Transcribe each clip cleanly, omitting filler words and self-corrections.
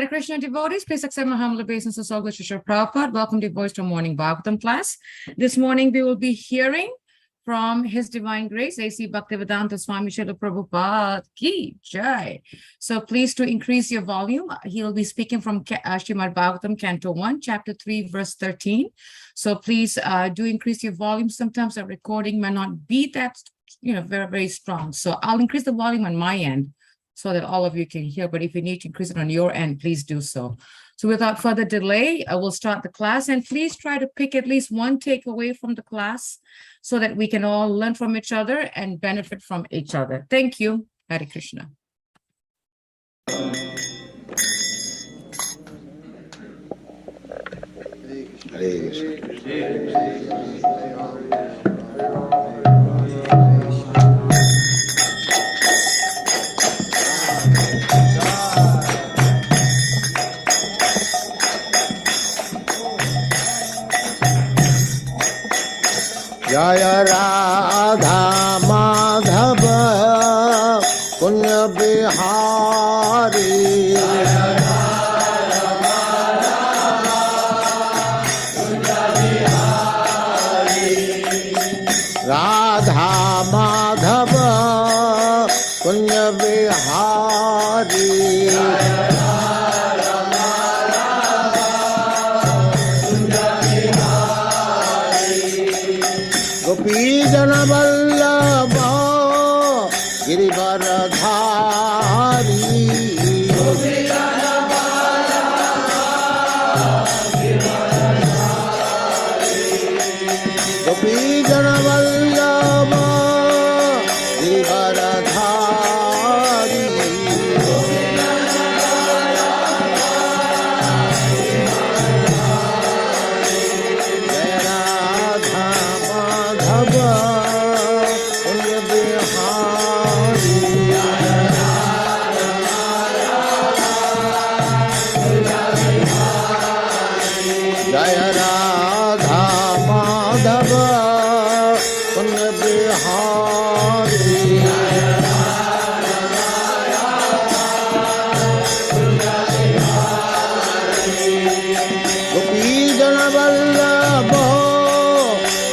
Hare Krishna devotees, please accept my humble obeisances of Shri Prabhupada. Welcome devotees to morning Bhagavatam class. This morning we will be hearing from His Divine Grace, A.C. Bhaktivedanta Swami Srila Prabhupada Ki Jai. So please to increase your volume. He will be speaking from Srimad Bhagavatam, Canto 1, Chapter 3, Verse 13. So please do increase your volume. Sometimes the recording may not be that, very, very strong. So I'll increase the volume on my end so that all of you can hear. But if you need to increase it on your end, please do so. So without further delay, I will start the class. And please try to pick at least one takeaway from the class so that we can all learn from each other and benefit from each other. Thank you. Hare Krishna. Hare Krishna. Jaya Radha Madhava Punya Bihari Radha Madhava Punya Bihari Gopi Jana Vallabha Girivaradhari Gopi Jana Vallabha Girivaradhari Gopi Jana Vallabha Girivaradhari Jaya Radha Madhava Punya Bihari Gopi Jana Vallabha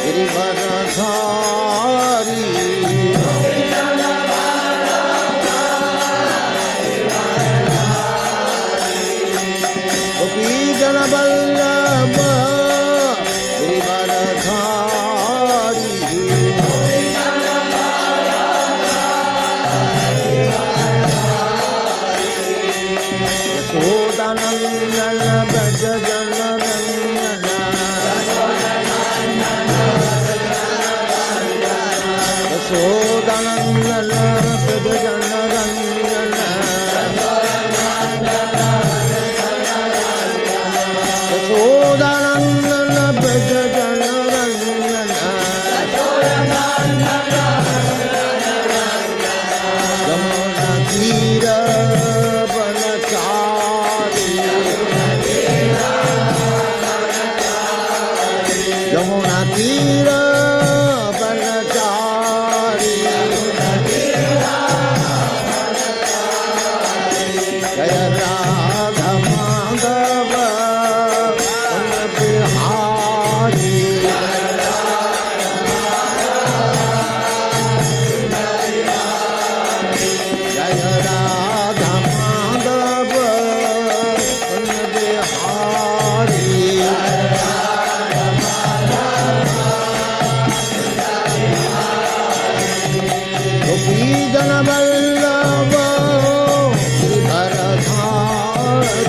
Girivaradhari Gopi Jana Vallabha Girivaradhari Yashodanandana Braja Jana Rangana Yashodanandana Braja Jana Rangana Yashodanandana Braja Jana Rangana Yamuna Tira Banachari Yamuna Tira Banachari Jaya Radha Madhava Punya Bihari Jaya Radha Madhava Punya Bihari Gopi Jana Vallabha Girivaradhari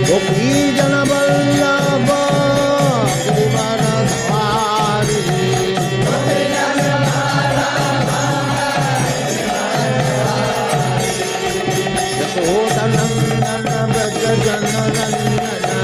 Gopi Jana Vallabha Girivaradhari Yashodanandana Braja Jana Rangana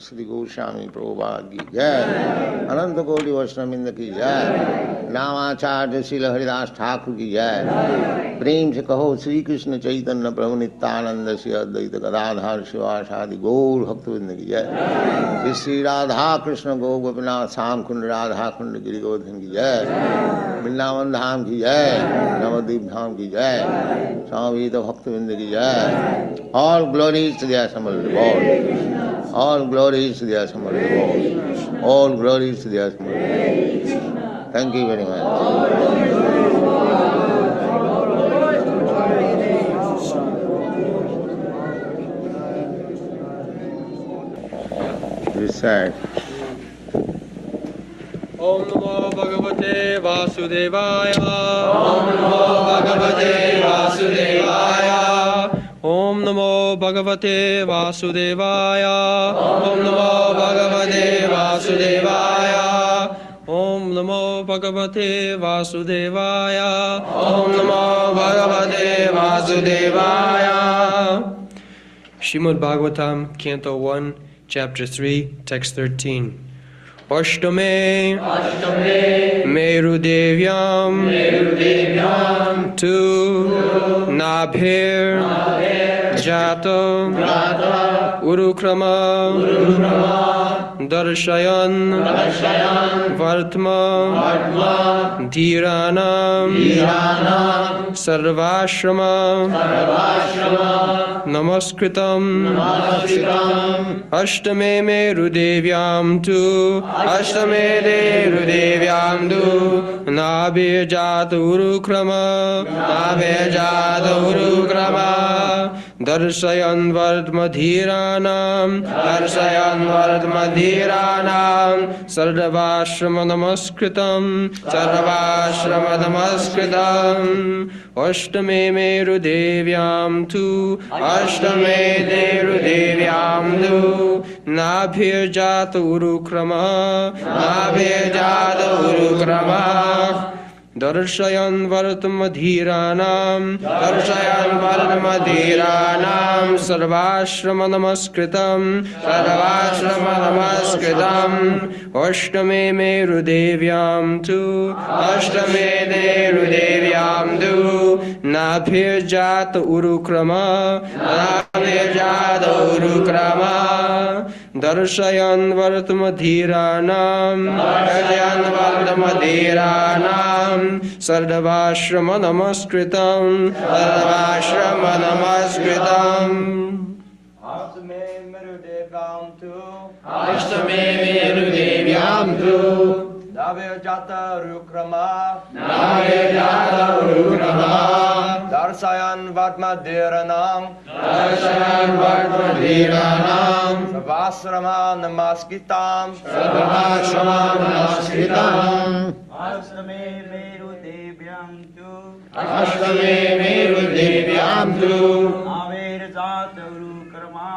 Shri Goswami Prabhupada की जय, अनंत कोटि वैष्णववृंद की जय, नामाचार्य श्री हरिदास ठाकुर की जय। प्रेम से कहो श्री कृष्ण चैतन्य प्रभु नित्यानंद श्री अद्वैत गदाधर शिवासादि गौर भक्तवृंद की जय। श्री श्री राधा कृष्ण गो गोपीनाथ श्याम कुंड राधा कुंड गिरि गोवर्धन की जय, वृंदावन धाम की जय, नवद्वीप धाम की जय, स्वामी भक्तवृंद की जय। All glories to the assembled Lord. All glories to the assembled Lord. All glories to the assembled Lord. Thank you very much. Recite. Om Namo Bhagavate Vasudevaya. Om Namo Bhagavate Vasudevaya. Om Namo Bhagavate Vasudevaya. Om Namo Bhagavate Vasudevaya. Om Namo Bhagavate Vasudevaya. Om Namo Bhagavate Vasudevaya. Srimad Bhagavatam, Canto 1, Chapter 3, Text 13. Ashtame Merudevyam Tu Nabhir Jata Urukrama Darshayan Vartma Dhiranam Sarvashrama Namaskritam Ashtame Merudevyam Tu Ashtame Merudevyam Tu Nabhijata Urukrama Darshayan Vardmadhiranam Sarvashrama Namaskritam Ashtame Merudevyam Tu Ashtame Merudevyam Tu Nabhijata Urukrama Darshayan Vartmadhiranam Sarvashrama Namaskritam Ashtame Merudevyam Tu Nabhijata Urukrama Darshayan Vartmadhiranam Sarvashrama Namaskritam Ashtame Merudevyam Tu Nabhijata Urukrama Darshayan Vartmadhiranam Sarvashrama Namaskritam Ashtame Merudevyam Tu Nabhijata Urukrama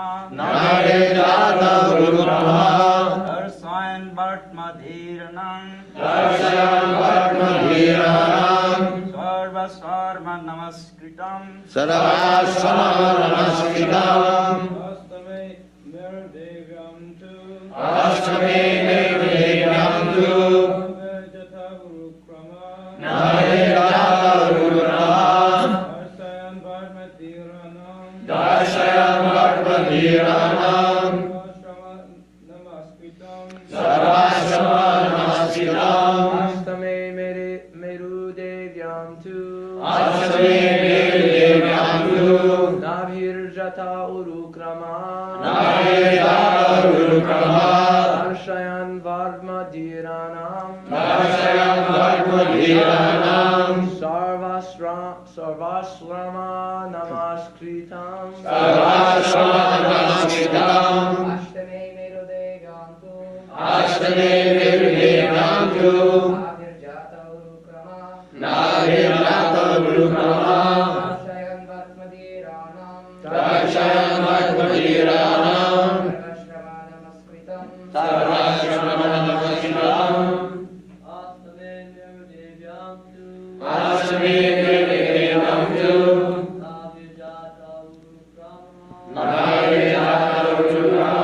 Darshayan Vartmadhiranam Sarvashrama Namaskritam Ashtame Merudevyam Tu Darshayan Vartmadhiranam Sarvashrama Namaskritam Ashtame Merudevyam Tu Nabhijata Urukrama Darshayan Vartmadhiranam Sarvashrama Namaskritam Ashtame Merudevyam Tu Nabhijata Urukrama Darshayan Vartmadhiranam Sarvashrama Namaskritam Ashtame Merudevyam Tu Nabhijata Urukrama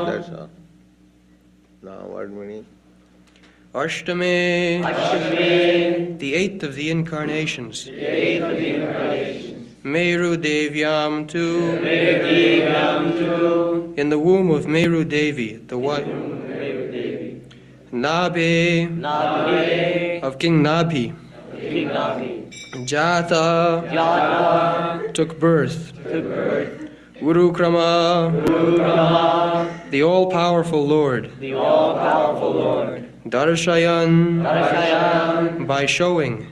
That's all. Now what meaning? Ashtame, the eighth of the incarnations. Meru Devyam too. In the womb of Meru Devi, the wife. Nabe, of King Nabhi. Jata, took birth. Urukrama, the all-powerful Lord. Darshayan, by showing.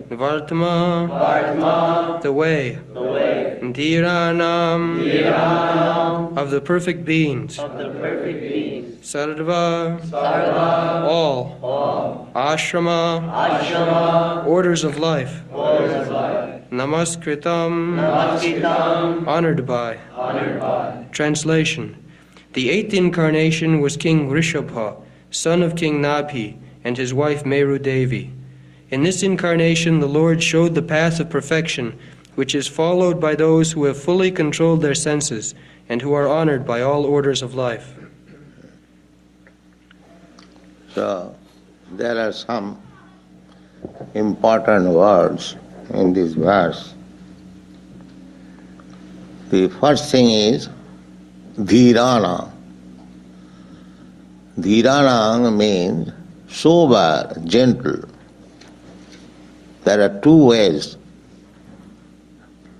Vartma, the way. Dhiranam, of the perfect beings. Sarva, all. Ashrama, orders of life. Namaskritam, honored by. Translation. The eighth incarnation was King Rishabha, son of King Nabhi, and his wife Meru Devi. In this incarnation, the Lord showed the path of perfection, which is followed by those who have fully controlled their senses and who are honored by all orders of life. So, there are some important words in this verse. The first thing is dhirana. Dhirana means sober, gentle. There are two ways,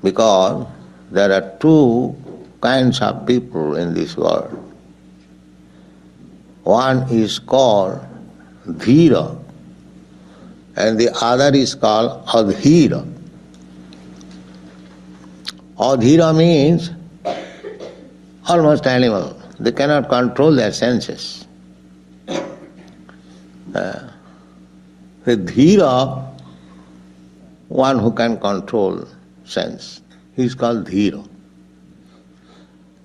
because there are two kinds of people in this world. One is called dhira and the other is called adhira. Adhira means almost animal. They cannot control their senses. The dhira, one who can control sense, he is called dhira.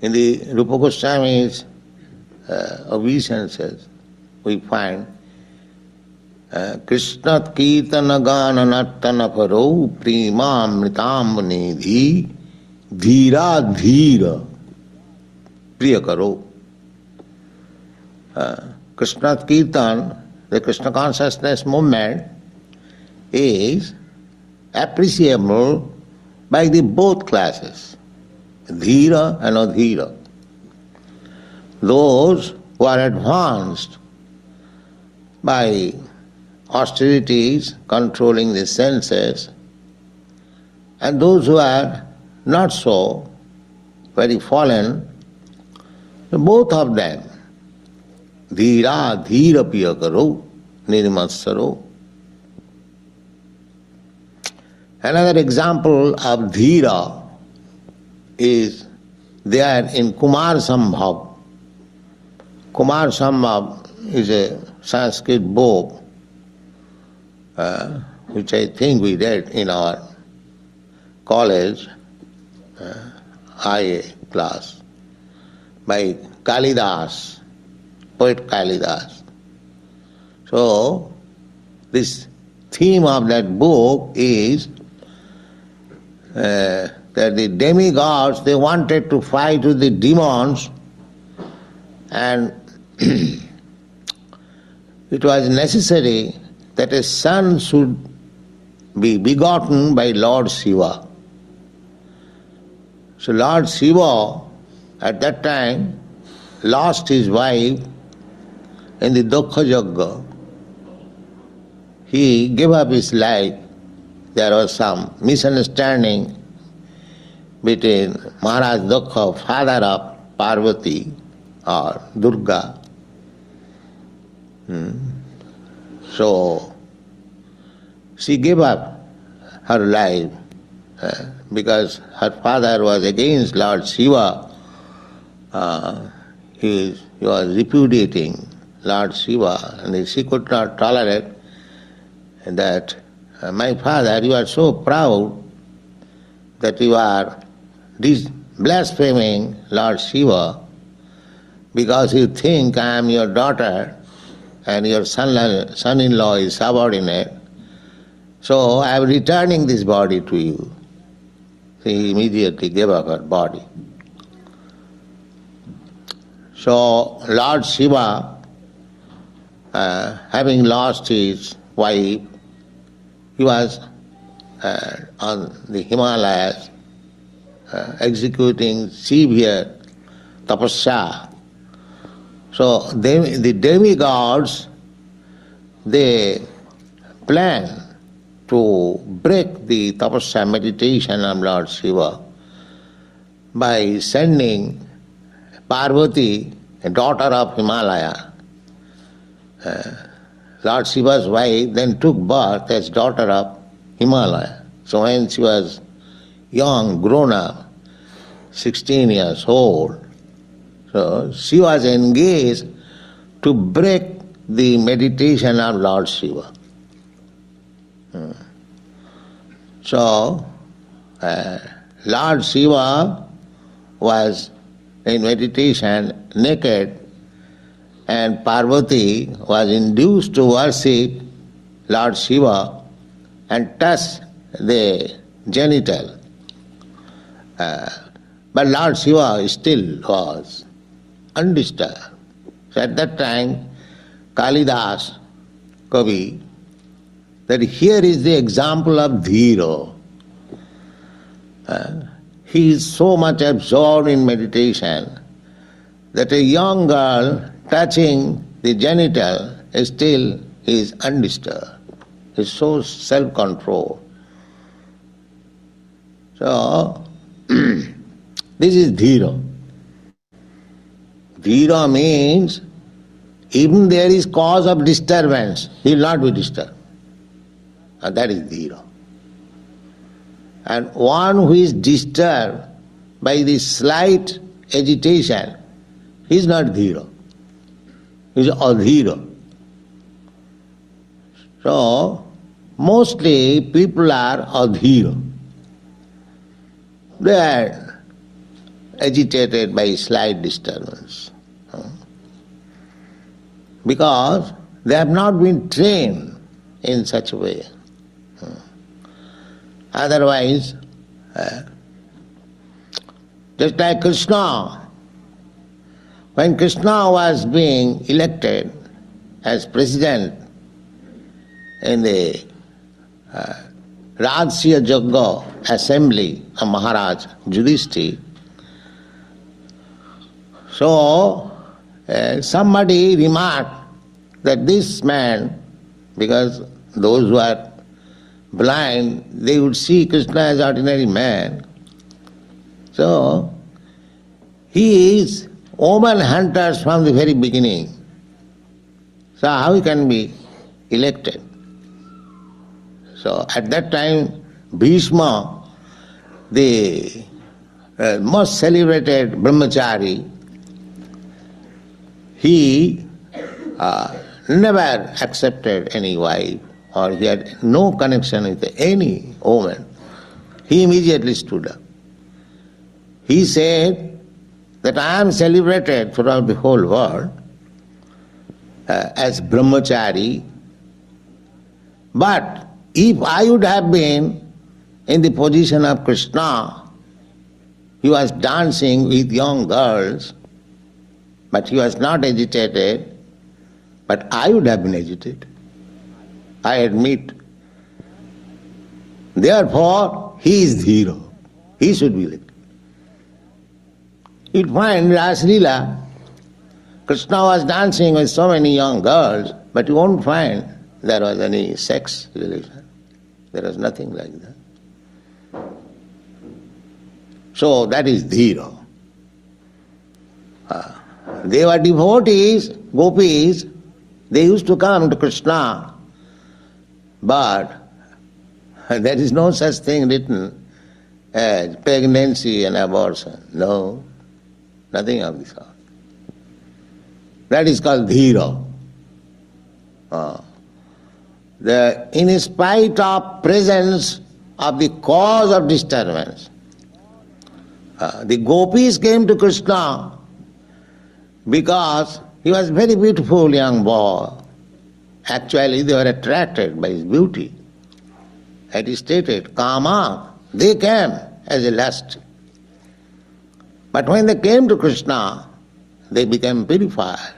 In the Rupa Goswami's obeisances, we find Krishnat Kirtana Gana Nartana Paro Primamritam Nidhi Dhira Dhira Priya Karo. Krishnat Kirtan, the Krishna consciousness movement, is appreciable by the both classes, dhira and adhira. Those who are advanced by austerities, controlling the senses, and those who are not so, very fallen, both of them, dhira dhira piya karo, nirmatsaro. Another example of dhira is there in Kumar Sambhav. Kumar Sambhav is a Sanskrit book which I think we read in our college IA class by Kalidas, poet Kalidas. So, this theme of that book is that the demigods, they wanted to fight with the demons, and it was necessary that a son should be begotten by Lord Shiva. So Lord Shiva at that time lost his wife in the Dukkha Yagga. He gave up his life. There was some misunderstanding between Maharaj Dukkha, father of Parvati or Durga. So she gave up her life because her father was against Lord Shiva. He was repudiating Lord Shiva, and she could not tolerate that, my father, you are so proud that you are blaspheming Lord Shiva because you think I am your daughter and your son-in-law is subordinate. So I am returning this body to you. She immediately gave up her body. So Lord Shiva, having lost his wife, he was on the Himalayas executing severe tapasya. So the demigods, they plan to break the tapasya meditation of Lord Shiva by sending Parvati, a daughter of Himalaya. Lord Shiva's wife then took birth as daughter of Himalaya. So when she was young, grown up, 16 years old, so she was engaged to break the meditation of Lord Shiva. So Lord Shiva was in meditation naked, and Parvati was induced to worship Lord Shiva and touch the genital. But Lord Shiva still was undisturbed. So at that time, Kalidas, Kavi, that here is the example of Dhira. He is so much absorbed in meditation that a young girl touching the genital still is undisturbed. He is so self-controlled. So, this is Dhira. Dhira means even there is cause of disturbance, he will not be disturbed. And that is Dhira. And one who is disturbed by the slight agitation, he is not Dhira. He is Adhira. So, mostly people are Adhira. They are agitated by slight disturbance. Because they have not been trained in such a way. Otherwise, just like Krishna, when Krishna was being elected as president in the Rajsya Yagga assembly of Maharaj Yudhishthira, so somebody remarked that this man, because those who are blind, they would see Krishna as ordinary man. So, he is woman hunters from the very beginning. So how he can be elected? So at that time, Bhishma, the most celebrated brahmachari, he never accepted any wife, or he had no connection with any woman. He immediately stood up. He said that I am celebrated throughout the whole world as brahmachari, but if I would have been in the position of Krishna, he was dancing with young girls, but he was not agitated, but I would have been agitated. I admit. Therefore, he is Dhira. He should be elected. You find Rasalila, Krishna was dancing with so many young girls, but you won't find there was any sex relation. There was nothing like that. So that is dhira. They were devotees, gopis, they used to come to Krishna, but there is no such thing written as pregnancy and abortion. No, nothing of the sort. That is called dhira. In spite of presence of the cause of disturbance, the gopis came to Krishna because he was a very beautiful young boy. Actually, they were attracted by his beauty. It is stated, kama, they came as a lust. But when they came to Krishna, they became purified.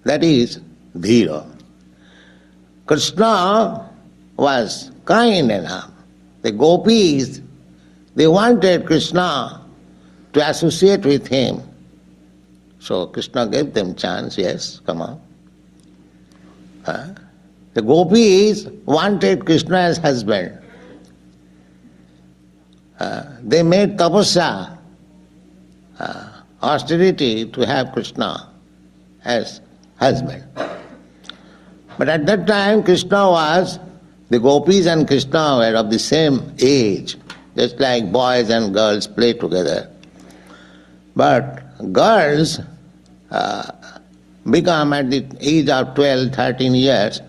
That is dhira. Krishna was kind enough. The gopis, they wanted Krishna to associate with him. So Krishna gave them chance, yes, come on. The gopis wanted Krishna as husband. They made tapasya, austerity, to have Krishna as husband. But at that time the gopis and Krishna were of the same age, just like boys and girls play together. But girls become at the age of 12, 13 years,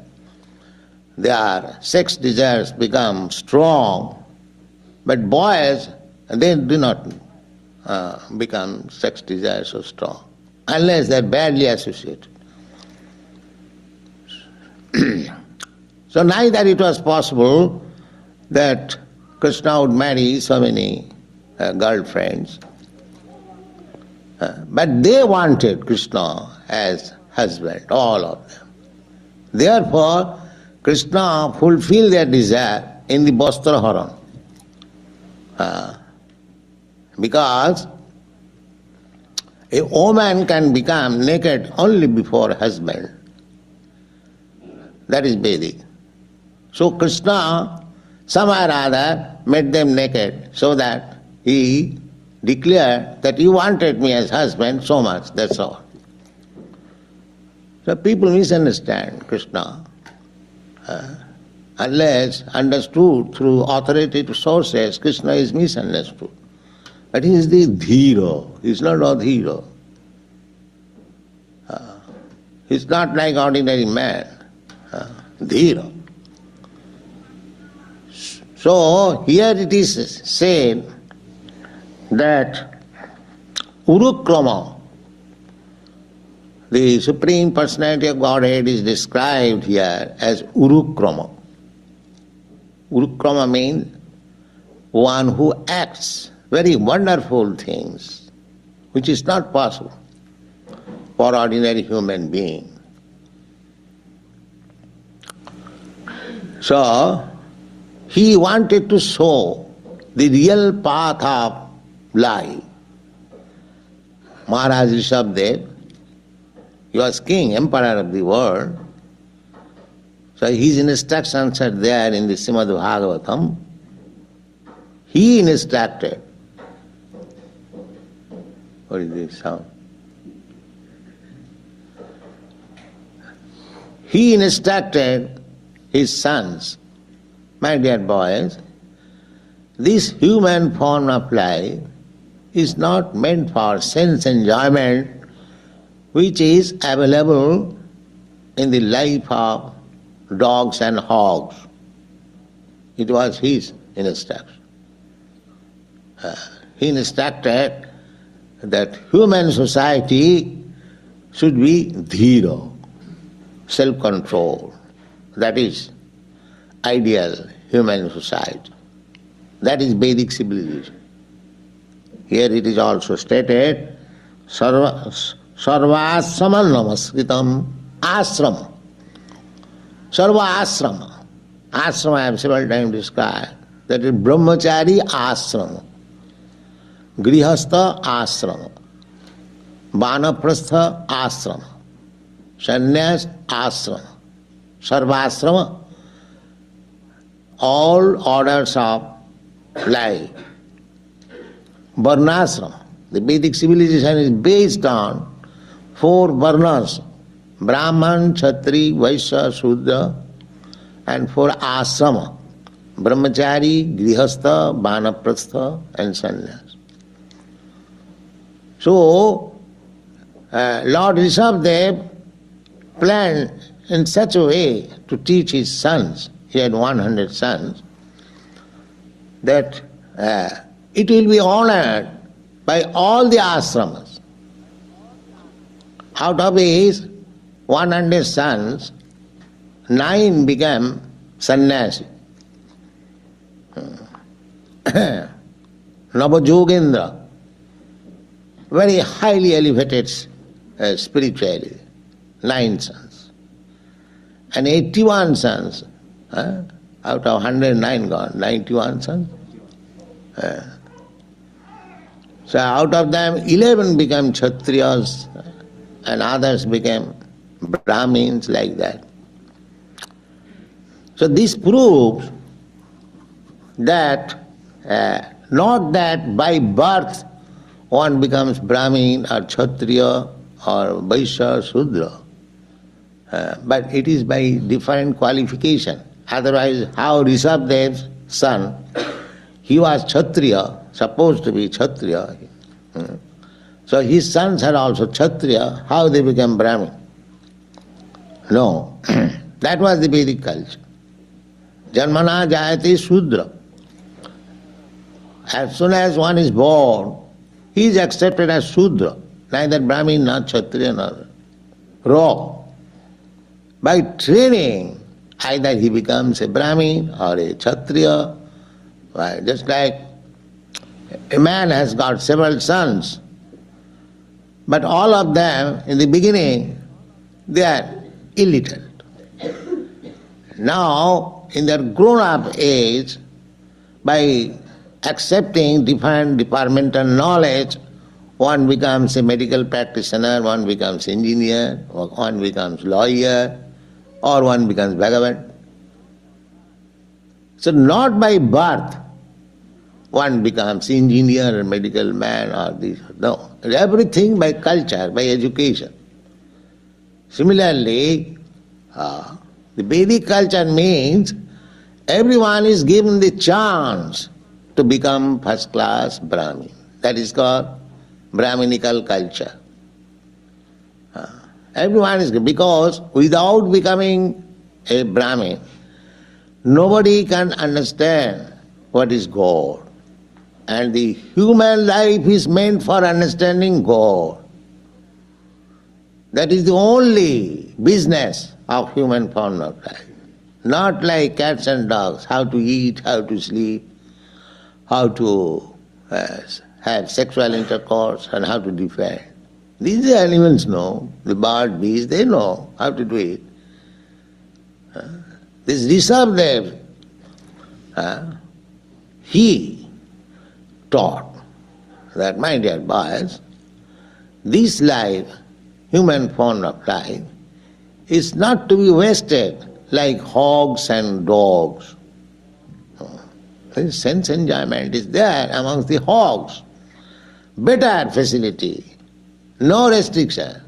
their sex desires become strong, but boys, they do not become sex desires so strong, unless they are badly associated. So neither it was possible that Krishna would marry so many girlfriends, but they wanted Krishna as husband, all of them. Therefore, Krishna fulfilled their desire in the Vastra Haran. Because a woman can become naked only before a husband. That is Vedic. So Krishna, somehow or other, made them naked so that he declared that you wanted me as husband so much, that's all. So people misunderstand Krishna. Unless understood through authoritative sources, Krishna is misunderstood. But he is the dhira, he is not adhira. He is not like ordinary man, dhira. So here it is said that Urukrama, the Supreme Personality of Godhead, is described here as Urukrama. Urukrama means one who acts very wonderful things, which is not possible for ordinary human being. So, he wanted to show the real path of life. Maharaj Rishabdev, he was king, emperor of the world. So his instructions are there in the Srimad Bhagavatam. He instructed. What is this sound? He instructed his sons, my dear boys, this human form of life is not meant for sense enjoyment, which is available in the life of dogs and hogs. It was his instruction. He instructed that human society should be dhira, self-control. That is ideal human society. That is Vedic civilization. Here it is also stated, sarvasraman namaskritam ashram. Sarva asrama. Asrama I have several times described. That is brahmachari asrama. Grihastha asrama. Vanaprastha ashrama, sannyas ashrama, sarvasrama, all orders of life. Varnasrama, the Vedic civilization is based on 4 varnas, Brahman, Kshatri, Vaishya, Shudra, and 4 ashrama, Brahmachari, Grihastha, Vanaprastha, and Sannyas. So, Lord Rishabhdev planned in such a way to teach his sons, he had 100 sons, that it will be honored by all the ashramas. Out of his 100 sons, 9 became sannyasi. Navajogendra, very highly elevated spiritually, 9 sons. And 81 sons, out of 109 gone, 91 sons. So out of them, 11 became Kshatriyas and others became Brahmins, like that. So this proves that not that by birth one becomes Brahmin or Kshatriya or Vaishya, Shudra, but it is by different qualification. Otherwise, how Rishabhdev's son, he was Kshatriya, supposed to be Kshatriya. So his sons are also Kshatriya, how they became Brahmin? No, that was the Vedic culture. Janmana jayate Shudra. As soon as one is born, he is accepted as Shudra, neither Brahmin nor Kshatriya nor raw. By training, either he becomes a Brahmin or a Kshatriya. Just like a man has got several sons, but all of them in the beginning they are illiterate. Now, in their grown-up age, by accepting different departmental knowledge, one becomes a medical practitioner, one becomes engineer, or one becomes lawyer, or one becomes Bhagavan. So not by birth one becomes engineer or medical man or this. No, everything by culture, by education. Similarly, the Vedic culture means everyone is given the chance to become first-class Brahmin. That is called Brahminical culture. Everyone is given, because without becoming a Brahmin, nobody can understand what is God. And the human life is meant for understanding God. That is the only business of human form of life. Not like cats and dogs, how to eat, how to sleep, how to have sexual intercourse and how to defend. These animals know, the bird, bees, they know how to do it. This Rishabhdev, he taught that, my dear boys, this life, human form of life, is not to be wasted like hogs and dogs. Sense enjoyment is there amongst the hogs. Better facility, no restriction.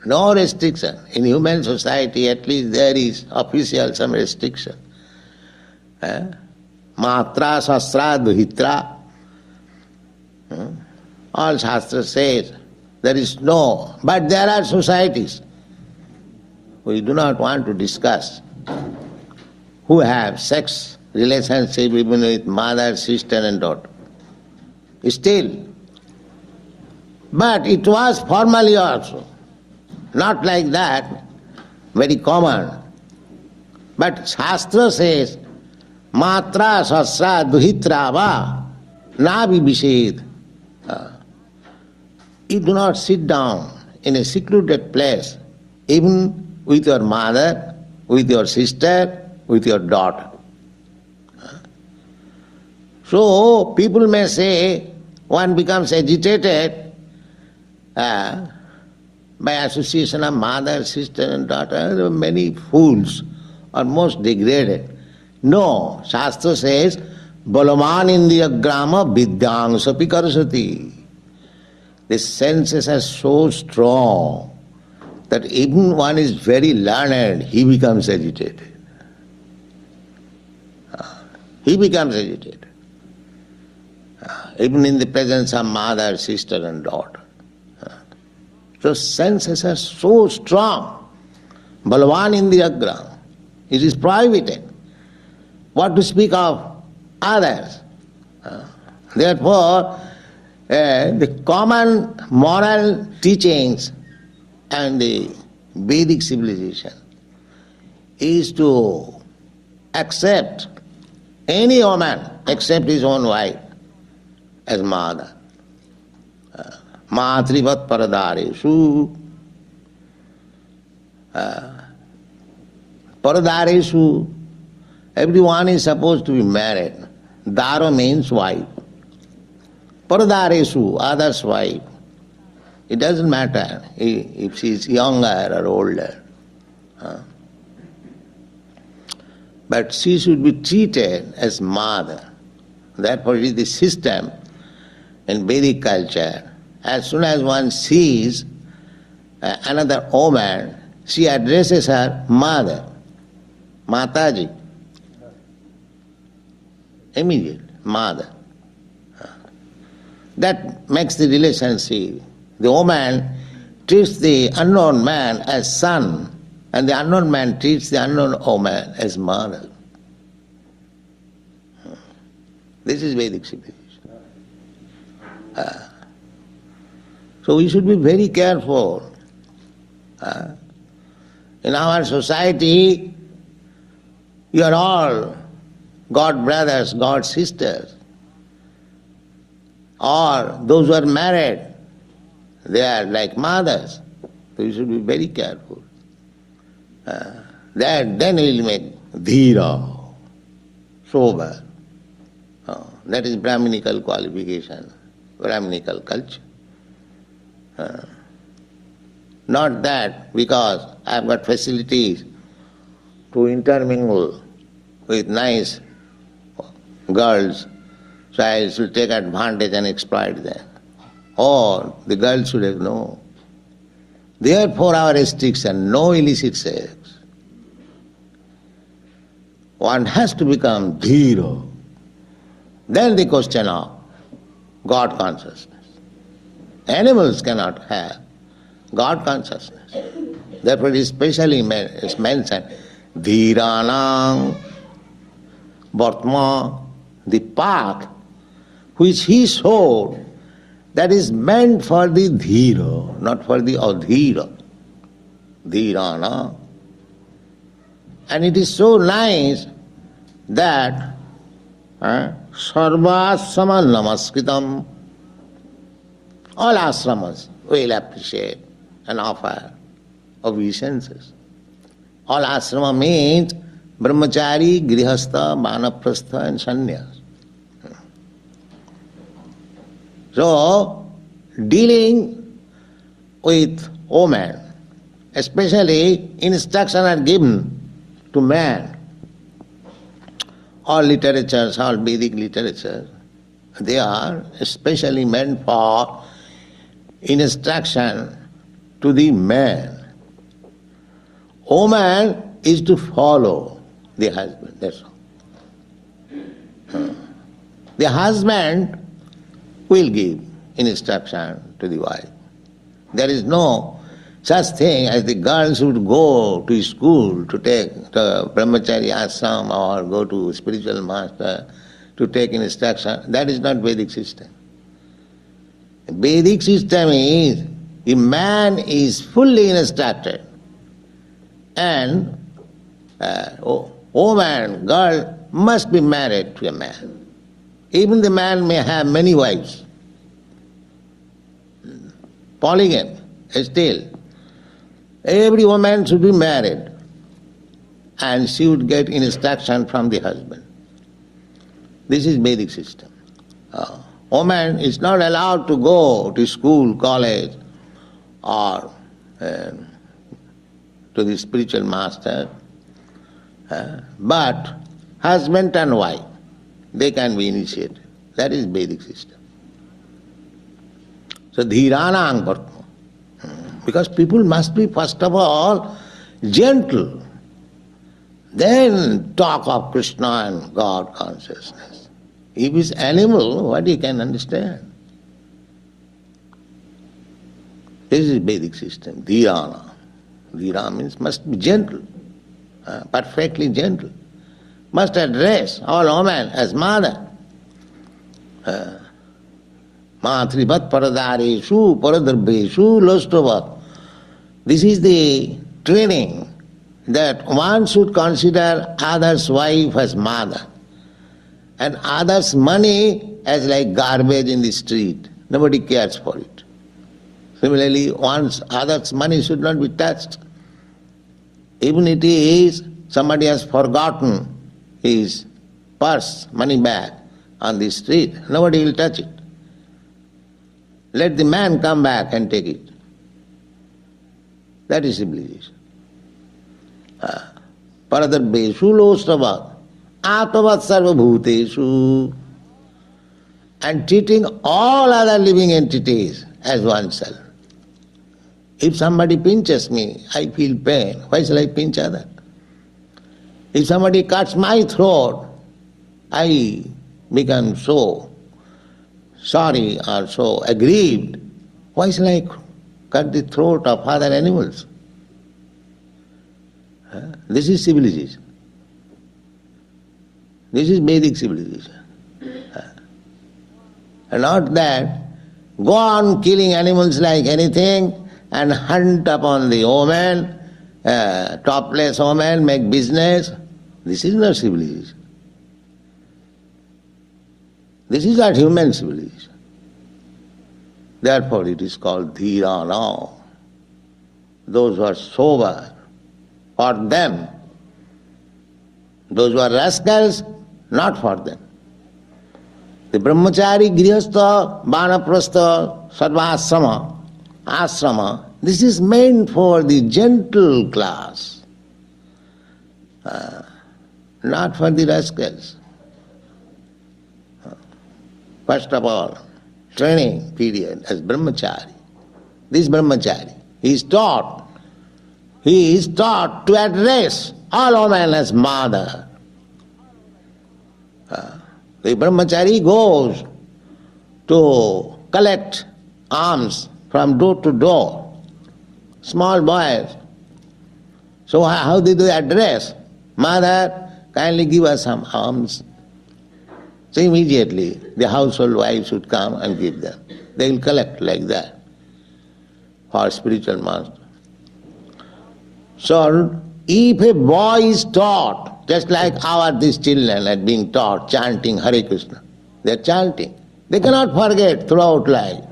No restriction. In human society, at least there is official some restriction. Matra, Shastra, Duhitra. All Shastra says there is no, but there are societies. We do not want to discuss who have sex relationship even with mother, sister and daughter. Still, but it was formally also, not like that, very common. But Shastra says, Matra, Shastra, Duhitra, va, na vibhished. You do not sit down in a secluded place, even with your mother, with your sister, with your daughter. So, people may say, one becomes agitated by association of mother, sister and daughter, many fools are most degraded. No, Shastra says, Balavan Indiya Grama Vidyang Sapi Karasati. The senses are so strong that even one is very learned, he becomes agitated. He becomes agitated. Even in the presence of mother, sister and daughter. So senses are so strong. Balavan Indriyagram. It is prohibited. What to speak of others? Therefore, the common moral teachings and the Vedic civilization is to accept any woman except his own wife as mother. Matrivat paradareshu. Paradareshu. Everyone is supposed to be married. Dara means wife. Paradareshu, other's wife. It doesn't matter if she is younger or older. But she should be treated as mother. Therefore it is the system in Vedic culture. As soon as one sees another woman, she addresses her mother, Mataji. Immediate, mother. That makes the relationship. The woman treats the unknown man as son, and the unknown man treats the unknown woman as mother. This is Vedic civilization. So we should be very careful. In our society, you are all God brothers, God sisters. Or those who are married, they are like mothers. So you should be very careful. Then we will make dhira, sober. That is Brahminical qualification, Brahminical culture. Not that because I have got facilities to intermingle with nice girls, so I should take advantage and exploit them. Or the girls should have no. Therefore our restriction, no illicit sex. One has to become dhira. Then the question of God consciousness. Animals cannot have God consciousness. Therefore it is specially mentioned, dhiranam vartma, the path which he showed, that is meant for the dhira, not for the adhira. Dhirana. And it is so nice that sarvasama namaskritam, all ashramas will appreciate and offer obeisances. All ashrama means brahmachari, grihastha, vanaprastha and sannyas. So, dealing with women, especially instruction are given to man. All literatures, all Vedic literatures, they are especially meant for instruction to the man. Woman is to follow the husband, that's all. The husband will give instruction to the wife. There is no such thing as the girl should go to school to take the brahmachari ashram or go to spiritual master to take instruction. That is not Vedic system. Vedic system is the man is fully instructed and woman, girl must be married to a man. Even the man may have many wives. Polygamy, still. Every woman should be married and she would get instruction from the husband. This is Vedic system. Woman is not allowed to go to school, college, or to the spiritual master, but husband and wife, they can be initiated. That is Vedic system. So dhiranang parto. Because people must be first of all gentle, then talk of Krishna and God consciousness. If he is animal, what he can understand? This is Vedic system, dhyana. Dhyana means must be gentle, perfectly gentle. Must address all women as mother. Matrivat paradareshu paradarbeshu lostavat. This is the training that one should consider others' wife as mother and others' money as like garbage in the street. Nobody cares for it. Similarly, others' money should not be touched. Even it is somebody has forgotten his purse, money bag on the street, nobody will touch it. Let the man come back and take it. That is civilization. Paradarbeshu lostavat, atavat sarva bhuteshu, and treating all other living entities as oneself. If somebody pinches me, I feel pain. Why shall I pinch other? If somebody cuts my throat, I become so sorry or so aggrieved. Why shall I cut the throat of other animals? This is civilization. This is Vedic civilization. And not that go on killing animals like anything and hunt upon the woman, topless woman, make business. This is not civilization. This is not human civilization. Therefore it is called dhirana. Those who are sober, for them. Those who are rascals, not for them. The brahmachari, grihastha, vanaprastha, ashrama, this is meant for the gentle class, not for the rascals. First of all, training period as brahmachari. This brahmachari, he is taught to address all women as mother. The brahmachari goes to collect alms from door to door, small boys. So how did they address? Mother, kindly give us some alms. So immediately the household wives would come and give them. They will collect like that for spiritual master. So if a boy is taught, just like these children are being taught, chanting Hare Krishna, they are chanting. They cannot forget throughout life.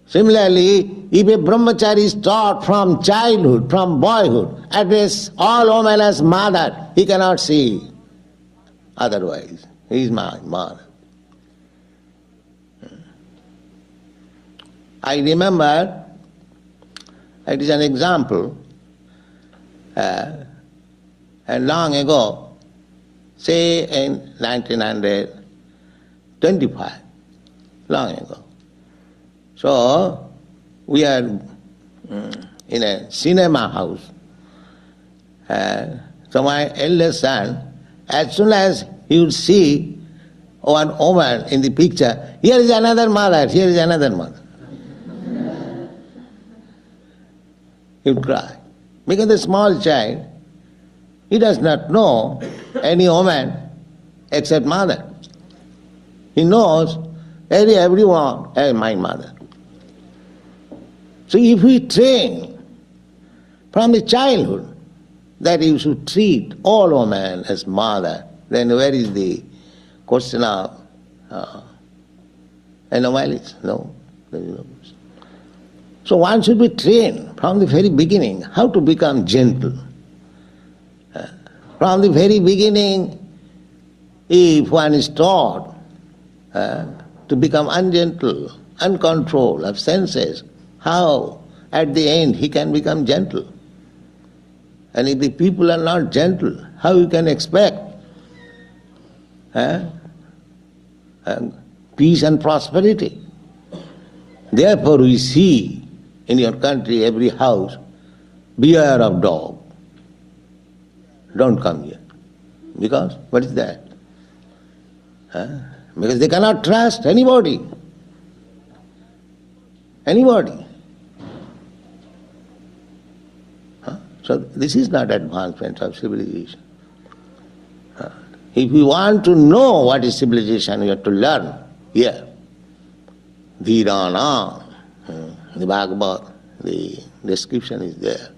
Similarly, if a brahmachari is taught from childhood, from boyhood, address all women as mother, he cannot see otherwise. He is my mother. I remember, it is an example, and long ago, say in 1925, long ago. So, we are in a cinema house. So my eldest son, as soon as he would see one woman in the picture, here is another mother, here is another mother. He would cry. Because the small child, he does not know any woman except mother. He knows everyone as my mother. So if we train from the childhood that you should treat all women as mother, then where is the question of anomalies? No, there is no question. So one should be trained from the very beginning how to become gentle. From the very beginning, if one is taught to become ungentle uncontrol of senses, how at the end he can become gentle? And if the people are not gentle, how you can expect peace and prosperity? Therefore we see in your country every house, beware of dog. Don't come here. Because what is that? Because they cannot trust anybody. Anybody. So this is not advancement of civilization. If you want to know what is civilization, you have to learn here. Dhirana, the Bhagavad, the description is there.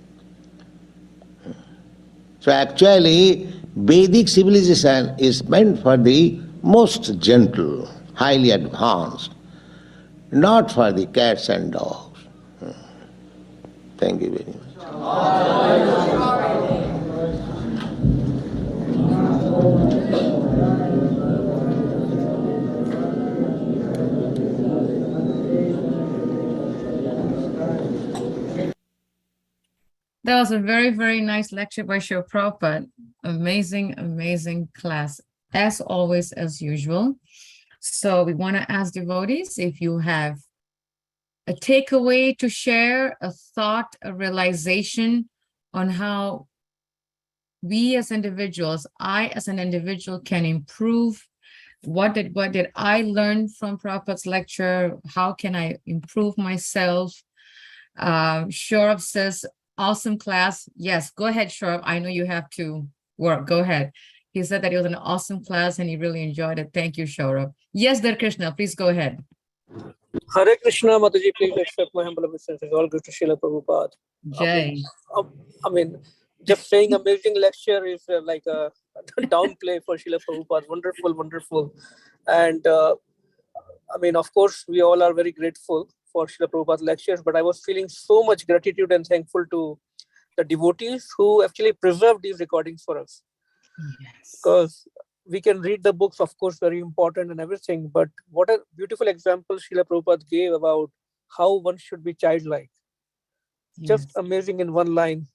So actually, Vedic civilization is meant for the most gentle, highly advanced, not for the cats and dogs. Thank you very much. That was a very, very nice lecture by Srila Prabhupada. Amazing, amazing class, as always, as usual. So we want to ask devotees if you have a takeaway to share, a thought, a realization on how we as individuals, I as an individual can improve. What did I learn from Prabhupada's lecture? How can I improve myself? Shorab says, awesome class. Yes, go ahead, Shorab. I know you have to work. Go ahead. He said that it was an awesome class and he really enjoyed it. Thank you, Shorab. Yes, Dar Krishna, please go ahead. Hare Krishna, Mataji, please accept my humble obeisances. All good to Srila Prabhupada. Jai. I mean, just saying amazing lecture is like a downplay for Srila Prabhupada. Wonderful, wonderful. And I mean, of course, we all are very grateful for Srila Prabhupada's lectures, but I was feeling so much gratitude and thankful to the devotees who actually preserved these recordings for us. Yes. Because we can read the books, of course, very important and everything, but what a beautiful example Srila Prabhupada gave about how one should be childlike. Just Yes. amazing in one line,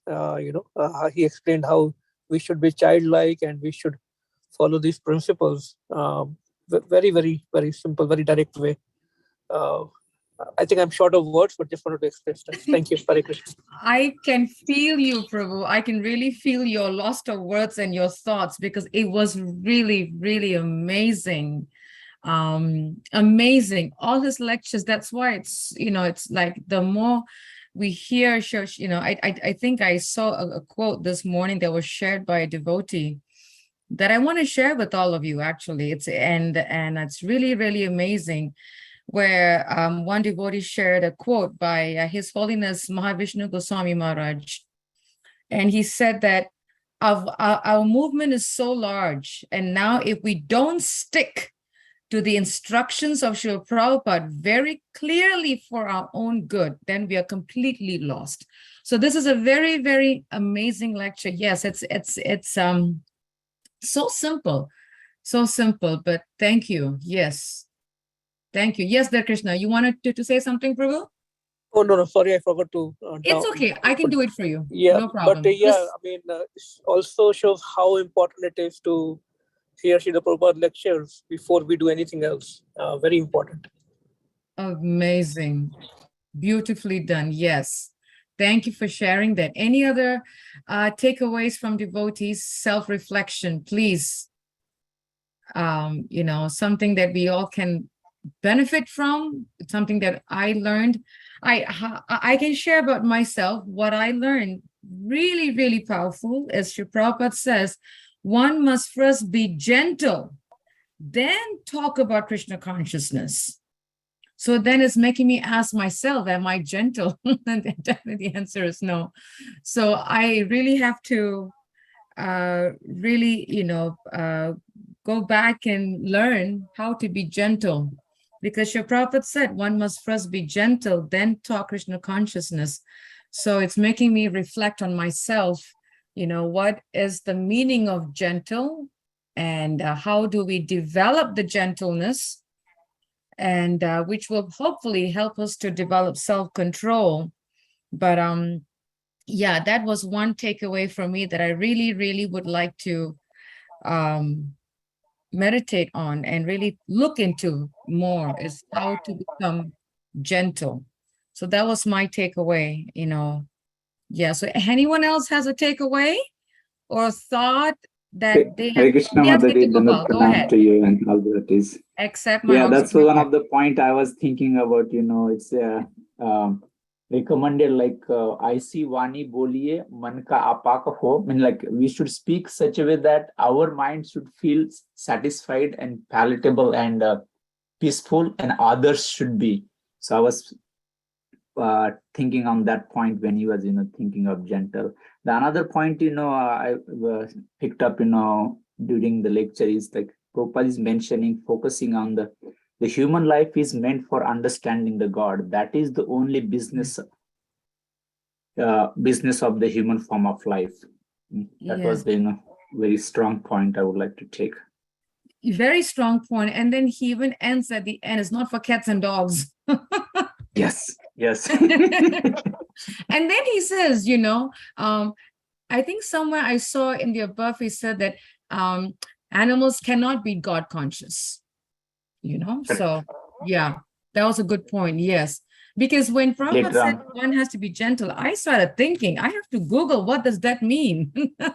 he explained how we should be childlike and we should follow these principles. Very, very, very simple, very direct way. I think I'm short of words, but just wanted to express that. Thank you, Hare Krishna. I can feel you, Prabhu. I can really feel your lost of words and your thoughts because it was really, really amazing. Amazing. All his lectures. That's why it's, it's like the more we hear, I think I saw a quote this morning that was shared by a devotee that I want to share with all of you, actually. And it's really, really amazing, where one devotee shared a quote by His Holiness Mahavishnu Goswami Maharaj. And he said that our movement is so large. And now if we don't stick to the instructions of Srila Prabhupada very clearly for our own good, then we are completely lost. So this is a very, very amazing lecture. Yes, it's so simple, but thank you. Yes. Thank you. Yes, Dar Krishna, you wanted to say something, Prabhu? Oh, no, sorry, I forgot to. It's okay. I can do it for you. Yeah, No problem. but I mean, it also shows how important it is to hear Srila Prabhupada lectures before we do anything else. Very important. Amazing. Beautifully done. Yes. Thank you for sharing that. Any other takeaways from devotees? Self-reflection, please. Something that we all can benefit from, something that I learned. I can share about myself what I learned. Really, really powerful. As Sri Prabhupada says, one must first be gentle, then talk about Krishna consciousness. So then it's making me ask myself, am I gentle? And the answer is no. So I really have to go back and learn how to be gentle. Because Sri Prabhupada said one must first be gentle, then talk Krishna consciousness. So it's making me reflect on myself, what is the meaning of gentle and how do we develop the gentleness? and which will hopefully help us to develop self-control. But yeah, that was one takeaway from me that I really, really would like to meditate on and really look into more, is how to become gentle. So that was my takeaway, Yeah. So anyone else has a takeaway or thought that they Hare have? Krishna Yes, Mataji, Nitya Dandavat Gopal, go Pranam ahead. to you and all that is. Accept my Yeah, that's observation. one of the point I was thinking about, it's recommended like I see Vani Boliye, Man ka apak ho. I mean, like we should speak such a way that our mind should feel satisfied and palatable and peaceful, and others should be. So I was thinking on that point when he was, thinking of gentle. The another point, I picked up, during the lecture is like Prabhupada is mentioning, focusing on the human life is meant for understanding the God. That is the only business of the human form of life. That was the very strong point I would like to take. Very strong point. And then he even ends at the end, it's not for cats and dogs. Yes. And then he says, I think somewhere I saw in the above, he said that animals cannot be God conscious, So yeah, that was a good point. Yes. Because when Prabhupada said one has to be gentle, I started thinking, I have to Google, what does that mean? I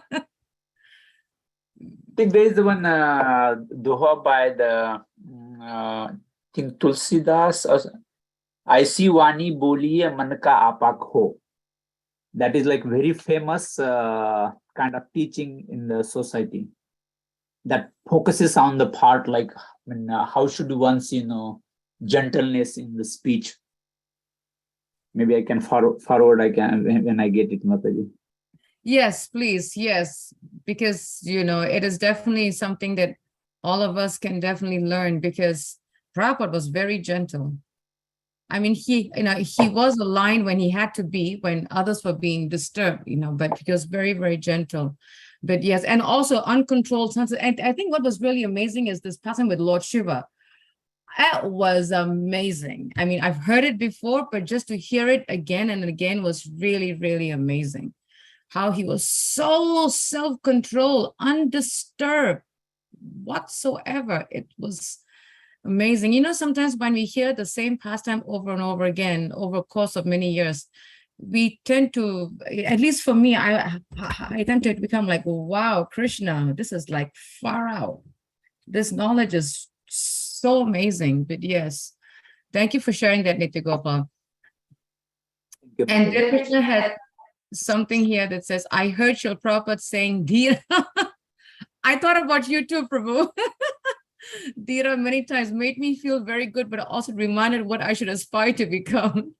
think there is one doha by the I think Tulsidas, I see Vani Boliye Man ka apak ho. That is like very famous kind of teaching in the society that focuses on the part like, how should one see, gentleness in the speech. Maybe I can forward when I get it, Mataji. Yes, please. Yes, because, it is definitely something that all of us can definitely learn, because Prabhupada was very gentle. I mean, he was aligned when he had to be, when others were being disturbed, but he was very, very gentle. But yes, and also uncontrolled senses. And I think what was really amazing is this passing with Lord Shiva. That was amazing. I mean, I've heard it before, but just to hear it again and again was really, really amazing. How he was so self-controlled, undisturbed whatsoever. It was amazing. Sometimes when we hear the same pastime over and over again, over a course of many years, we tend to, at least for me, I tend to become like, wow, Krishna, this is like far out. This knowledge is so amazing. But yes, thank you for sharing that, Nitya Gopal. And Krishna had something here that says, I heard Srila Prabhupada saying, Dhira. I thought about you too, Prabhu. Dhira many times made me feel very good, but also reminded what I should aspire to become.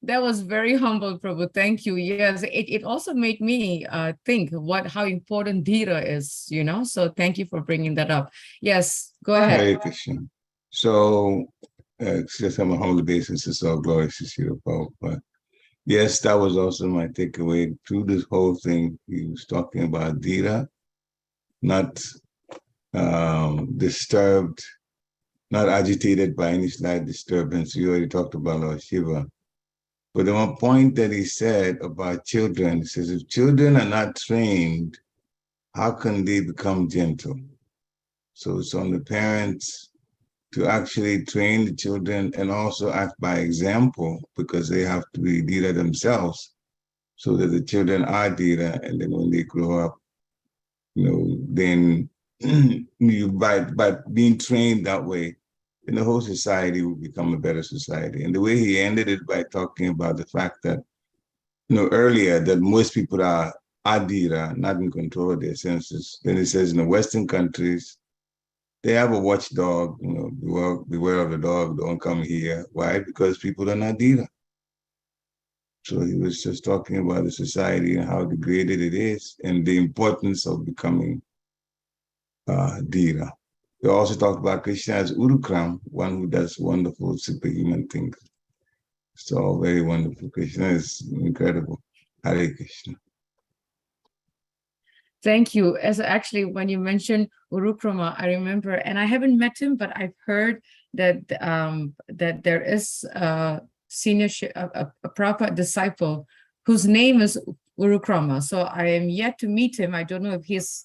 That was very humble, Prabhu. Thank you. Yes, it also made me think how important Dhira is, So thank you for bringing that up. Yes, go ahead. Hare Krishna. So, just on a humble basis, it's all glorious to see the Pope. But yes, that was also my takeaway through this whole thing. He was talking about Dhira, not disturbed, not agitated by any slight disturbance. You already talked about Lord Shiva. But the one point that he said about children, he says, if children are not trained, how can they become gentle? So it's on the parents to actually train the children and also act by example, because they have to be Dhira themselves, so that the children are Dhira, and then when they grow up, then by being trained that way, then the whole society will become a better society. And the way he ended it by talking about the fact that, earlier, that most people are Dhira, not in control of their senses. Then he says in the Western countries, they have a watchdog, beware of the dog, don't come here. Why? Because people are not Dhira. So he was just talking about the society and how degraded it is and the importance of becoming Dhira. We also talked about Krishna as Urukram, one who does wonderful superhuman things. It's all very wonderful. Krishna is incredible. Hare Krishna. Thank you. As actually, when you mentioned Urukrama, I remember, and I haven't met him, but I've heard that there is a senior a proper disciple whose name is Urukrama. So I am yet to meet him. I don't know if he's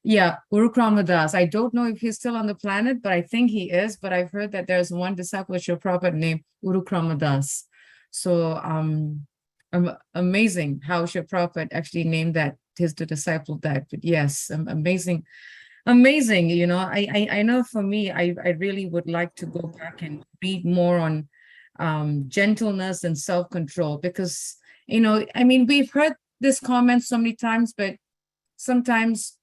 Urukrama Das. I don't know if he's still on the planet, but I think he is. But I've heard that there's one disciple of Srila Prabhupada named Urukrama Das. So amazing how Srila Prabhupada actually named that the disciple that. But yes, amazing. You know, I know for me, I really would like to go back and read more on gentleness and self-control, because, you know, I mean, we've heard this comment so many times, but sometimes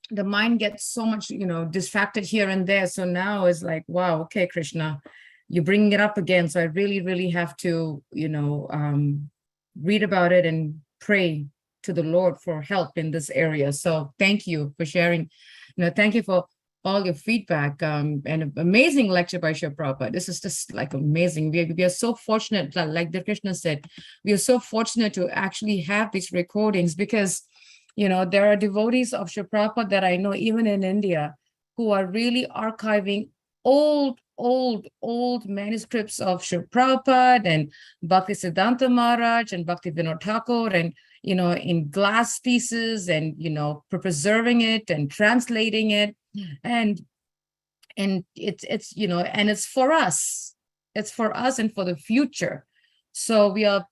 the mind gets so much, you know, distracted here and there. So now it's like, wow, okay, Krishna, you're bringing it up again. So I really, really have to, you know, read about it and pray to the Lord for help in this area. So thank you for sharing. You know, thank you for all your feedback, and an amazing lecture by Srila Prabhupada. This is just like amazing. We are so fortunate, like the Krishna said, we are so fortunate to actually have these recordings, because, you know, there are devotees of Srila Prabhupada that I know even in India who are really archiving old manuscripts of Srila Prabhupada and Bhakti Siddhanta Maharaj and Bhakti Vinod Thakur, and, you know, in glass pieces, and, you know, preserving it and translating it. And it's, you know, and it's for us and for the future. So we are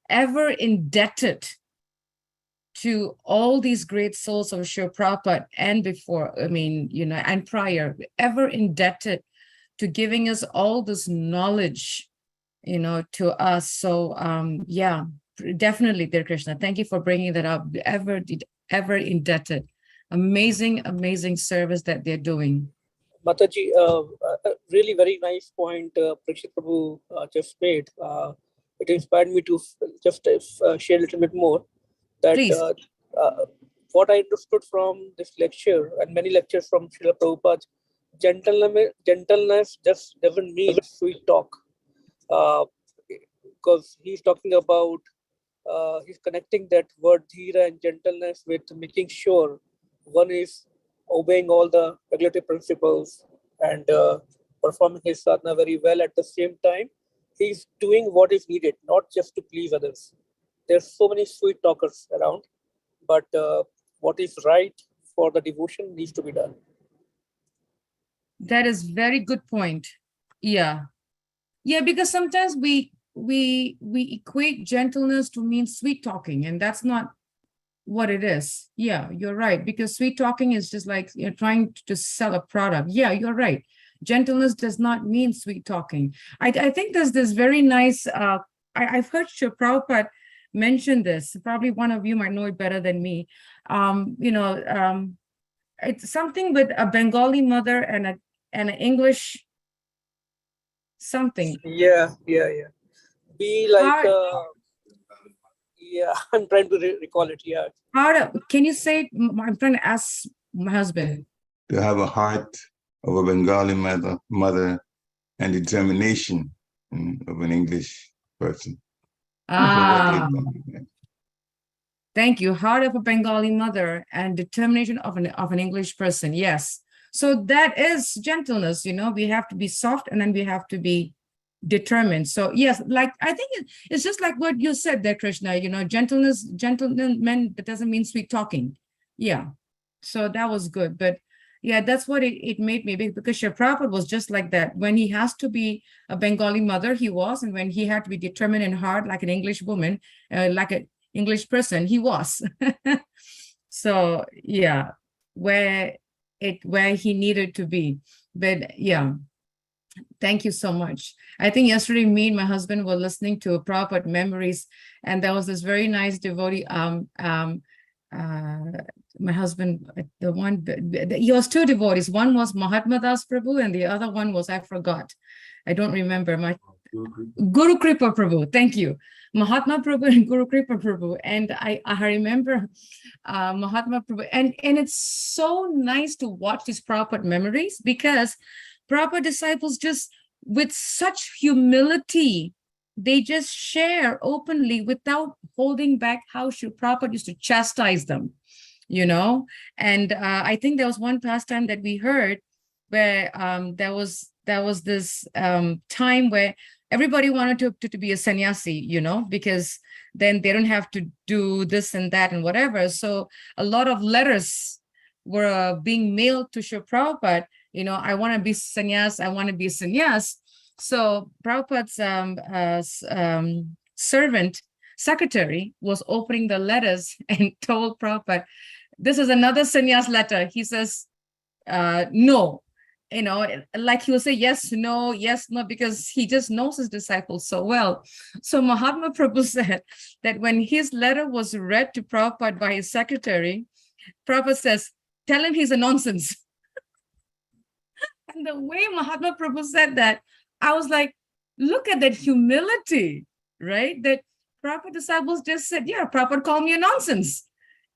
ever indebted to all these great souls of Srila Prabhupada, and before, I mean, you know, and prior, ever indebted to giving us all this knowledge, you know, to us. So yeah, definitely, dear Krishna, thank you for bringing that up. Ever indebted. Amazing service that they're doing. Mataji, really very nice point Parikshit Prabhu just made. It inspired me to just share a little bit more. That what I understood from this lecture and many lectures from Srila Prabhupada, gentleness just doesn't mean sweet talk. Because he's talking about, he's connecting that word dhira and gentleness with making sure one is obeying all the regulatory principles and performing his sadhana very well. At the same time, he's doing what is needed, not just to please others. There's so many sweet talkers around, but what is right for the devotion needs to be done. That is very good point. Yeah, because sometimes we equate gentleness to mean sweet talking, and that's not what it is. Yeah, you're right, because sweet talking is just like you're trying to sell a product. Yeah, you're right. Gentleness does not mean sweet talking. I think there's this very nice, I've heard Srila Prabhupada mention this. Probably one of you might know it better than me. You know, it's something with a Bengali mother and an English something. Yeah. Be like, yeah, I'm trying to recall it. Yeah. Can you say, I'm trying to ask my husband. To have a heart of a Bengali mother and determination of an English person. Thank you. Heart of a Bengali mother and determination of an English person. Yes. So that is gentleness, you know, we have to be soft and then we have to be determined. So yes, like I think it's just like what you said there, Krishna, you know, gentlemen, that doesn't mean sweet talking. Yeah. So that was good. But yeah, that's what it made me, because Srila Prabhupada was just like that. When he has to be a Bengali mother, he was, and when he had to be determined and hard like an English woman, like an English person, he was. So yeah, where he needed to be. But yeah, thank you so much. I think yesterday me and my husband were listening to Prabhupada Memories, and there was this very nice devotee, my husband, he was two devotees. One was Mahatma Das Prabhu and the other one was, I forgot. I don't remember. My Guru Kripa Prabhu. Thank you. Mahatma Prabhu and Guru Kripa Prabhu. And I remember Mahatma Prabhu. And it's so nice to watch these Prabhupada Memories, because Prabhupada disciples just, with such humility, they just share openly without holding back how Srila Prabhupada used to chastise them, you know. And I think there was one pastime that we heard where there was this time where everybody wanted to be a sannyasi, because then they don't have to do this and that and whatever. So a lot of letters were being mailed to Srila Prabhupada, I want to be sannyas, I want to be a sannyas. So Prabhupada's secretary was opening the letters and told Prabhupada, this is another sannyas letter. He says, no, like he will say yes, no, because he just knows his disciples so well. So Mahatma Prabhu said that when his letter was read to Prabhupada by his secretary, Prabhupada says, tell him he's a nonsense. And the way Mahatma Prabhu said that, I was like, look at that humility, right? That Prabhupada disciples just said, yeah, Prabhupada called me a nonsense.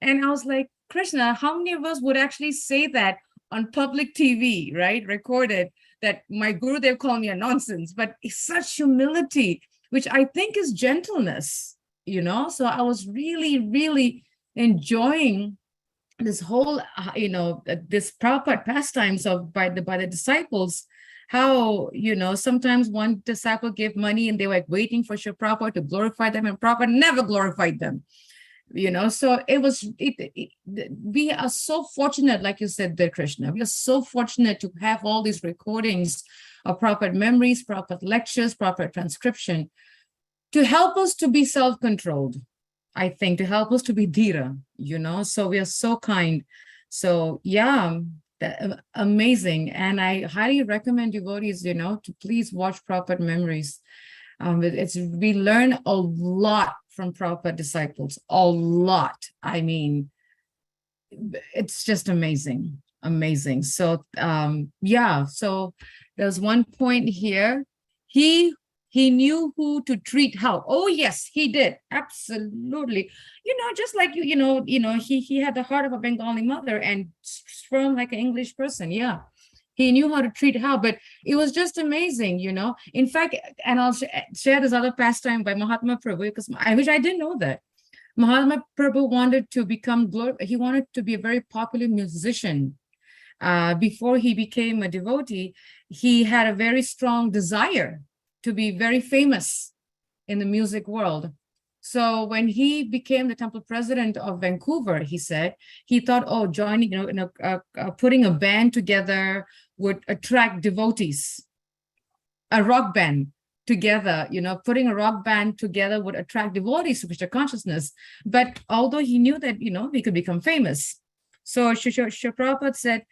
And I was like, Krishna, how many of us would actually say that on public TV, right? Recorded that my Gurudev called me a nonsense, but it's such humility, which I think is gentleness, So I was really, really enjoying this whole, this Prabhupada pastimes by the disciples, how, sometimes one disciple gave money and they were waiting for Srila Prabhupada to glorify them, and Prabhupada never glorified them. So we are so fortunate, like you said there, Krishna, we are so fortunate to have all these recordings of Prabhupada memories, Prabhupada lectures, Prabhupada transcription, to help us to be self-controlled, I think, to help us to be dhira, so we are so kind. So yeah, amazing. And I highly recommend devotees, to please watch Prabhupada memories. We learn a lot from Prabhupada disciples, a lot. I mean, it's just amazing. So so there's one point here. He knew who to treat how. Oh yes, he did. Absolutely. Just like he had the heart of a Bengali mother and sperm like an English person. Yeah. He knew how to treat how, but it was just amazing, In fact, and I'll share this other pastime by Mahatma Prabhu, because which I didn't know that. Mahatma Prabhu wanted to he wanted to be a very popular musician. Before he became a devotee, he had a very strong desire to be very famous in the music world. So when he became the temple president of Vancouver, he said, he thought, joining, putting a band together would attract devotees. A rock band together, putting a rock band together would attract devotees to Krishna consciousness. But although he knew that, we could become famous. So Srila Prabhupada said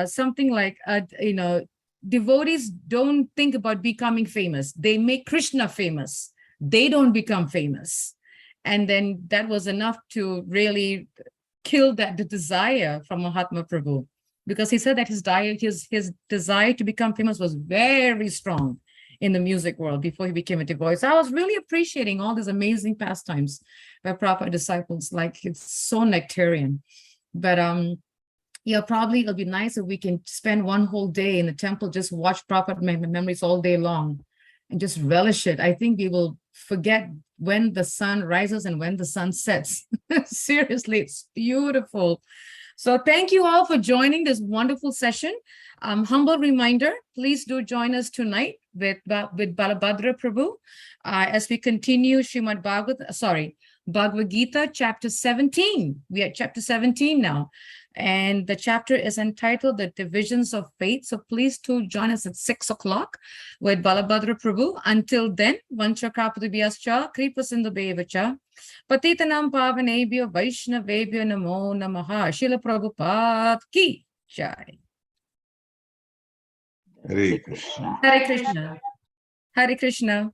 something like, devotees don't think about becoming famous. They make Krishna famous. They don't become famous. And then that was enough to really kill the desire from Mahatma Prabhu, because he said that his desire to become famous was very strong in the music world before he became a devotee. So I was really appreciating all these amazing pastimes by Prabhupada disciples. Like, it's so nectarian. But probably it'll be nice if we can spend one whole day in the temple, just watch Prabhupada memories all day long and just relish it. I think we will forget when the sun rises and when the sun sets. Seriously, it's beautiful. So thank you all for joining this wonderful session. Humble reminder, please do join us tonight with Balabhadra Prabhu as we continue Bhagavad Gita, chapter 17. We are at chapter 17 now. And the chapter is entitled The Divisions of Faith. So please do join us at 6 o'clock with Balabhadra Prabhu. Until then, Vancha Krapatubhyascha, Kripasindhubhyevacha, Patitanam Pavanebhyo Vaishnavebhyo Namo Namaha. Srila Prabhupada ki jai. Hare Krishna. Hare Krishna. Hare Krishna.